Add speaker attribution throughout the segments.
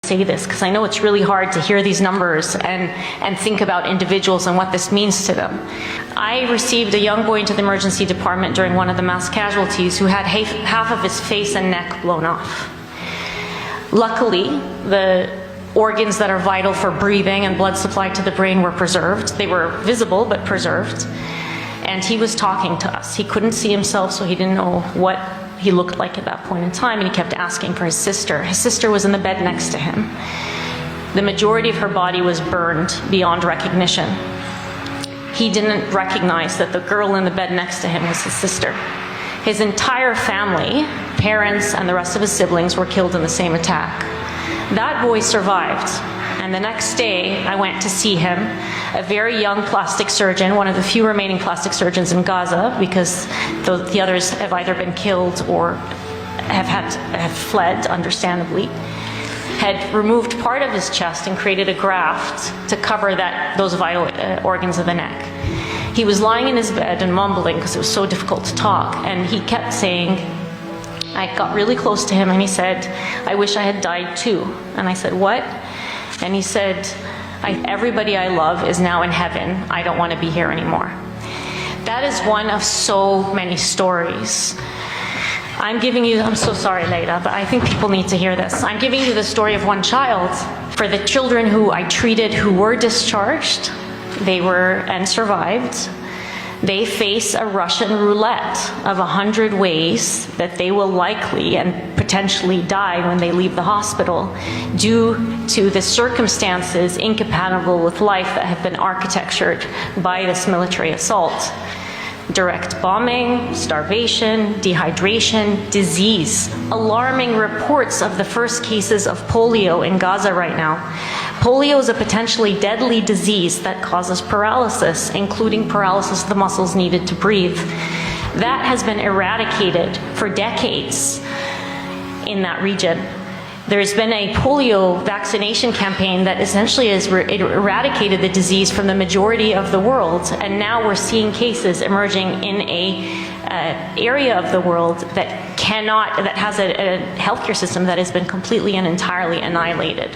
Speaker 1: say this because I know it's really hard to hear these numbers and think about individuals and what this means to them. I received a young boy into the emergency department during one of the mass casualties who had half of his face and neck blown off. Luckily, the organs that are vital for breathing and blood supply to the brain were preserved. They were visible but preserved. And he was talking to us. He couldn't see himself, so he didn't know what he looked like at that point in time, and he kept asking for his sister. His sister was in the bed next to him. The majority of her body was burned beyond recognition. He didn't recognize that the girl in the bed next to him was his sister. His entire family, parents and the rest of his siblings, were killed in the same attack. That boy survived, and the next day I went to see him, a very young plastic surgeon, one of the few remaining plastic surgeons in Gaza, because the others have either been killed or have fled, understandably, had removed part of his chest and created a graft to cover those vital organs of the neck. He was lying in his bed and mumbling because it was so difficult to talk, and he kept saying, I got really close to him and he said, I wish I had died too. And I said, what? And he said, everybody I love is now in heaven. I don't want to be here anymore. That is one of so many stories. I'm so sorry, Leila, but I think people need to hear this. I'm giving you the story of one child. For the children who I treated who were discharged, and survived, they face a Russian roulette of 100 ways that they will likely and potentially die when they leave the hospital due to the circumstances incompatible with life that have been architectured by this military assault. Direct bombing, starvation, dehydration, disease. Alarming reports of the first cases of polio in Gaza right now. Polio is a potentially deadly disease that causes paralysis, including paralysis of the muscles needed to breathe. That has been eradicated for decades in that region. There's been a polio vaccination campaign that essentially has eradicated the disease from the majority of the world, and now we're seeing cases emerging in a area of the world that has a healthcare system that has been completely and entirely annihilated.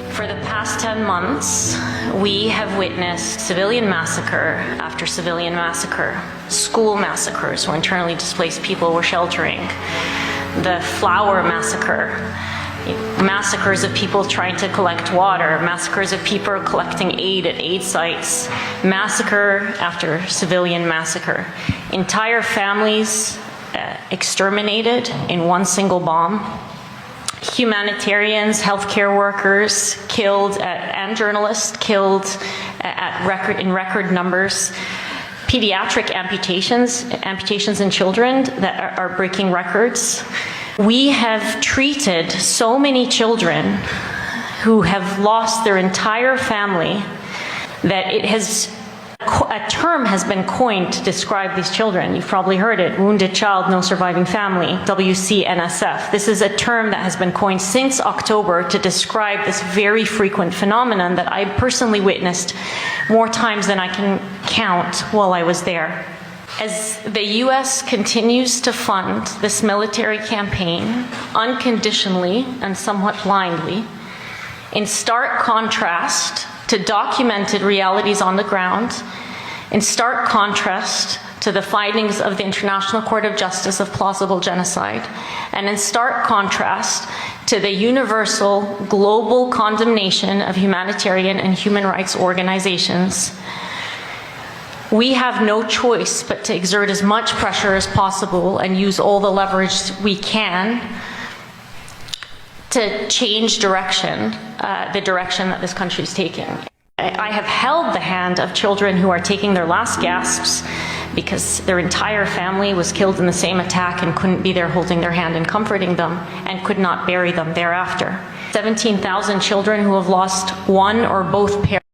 Speaker 1: For the past 10 months, we have witnessed civilian massacre after civilian massacre, school massacres where internally displaced people were sheltering, the flower massacre, massacres of people trying to collect water, massacres of people collecting aid at aid sites, massacre after civilian massacre. Entire families exterminated in one single bomb. Humanitarians, healthcare workers killed, and journalists killed in record numbers. Pediatric amputations in children that are breaking records. We have treated so many children who have lost their entire family that a term has been coined to describe these children. You've probably heard it, wounded child, no surviving family, WCNSF. This is a term that has been coined since October to describe this very frequent phenomenon that I personally witnessed more times than I can count while I was there. As the US continues to fund this military campaign unconditionally and somewhat blindly, in stark contrast to documented realities on the ground, in stark contrast to the findings of the International Court of Justice of plausible genocide, and in stark contrast to the universal global condemnation of humanitarian and human rights organizations, we have no choice but to exert as much pressure as possible and use all the leverage we can to change direction, the direction that this country is taking. I have held the hand of children who are taking their last gasps because their entire family was killed in the same attack and couldn't be there holding their hand and comforting them and could not bury them thereafter. 17,000 children who have lost one or both parents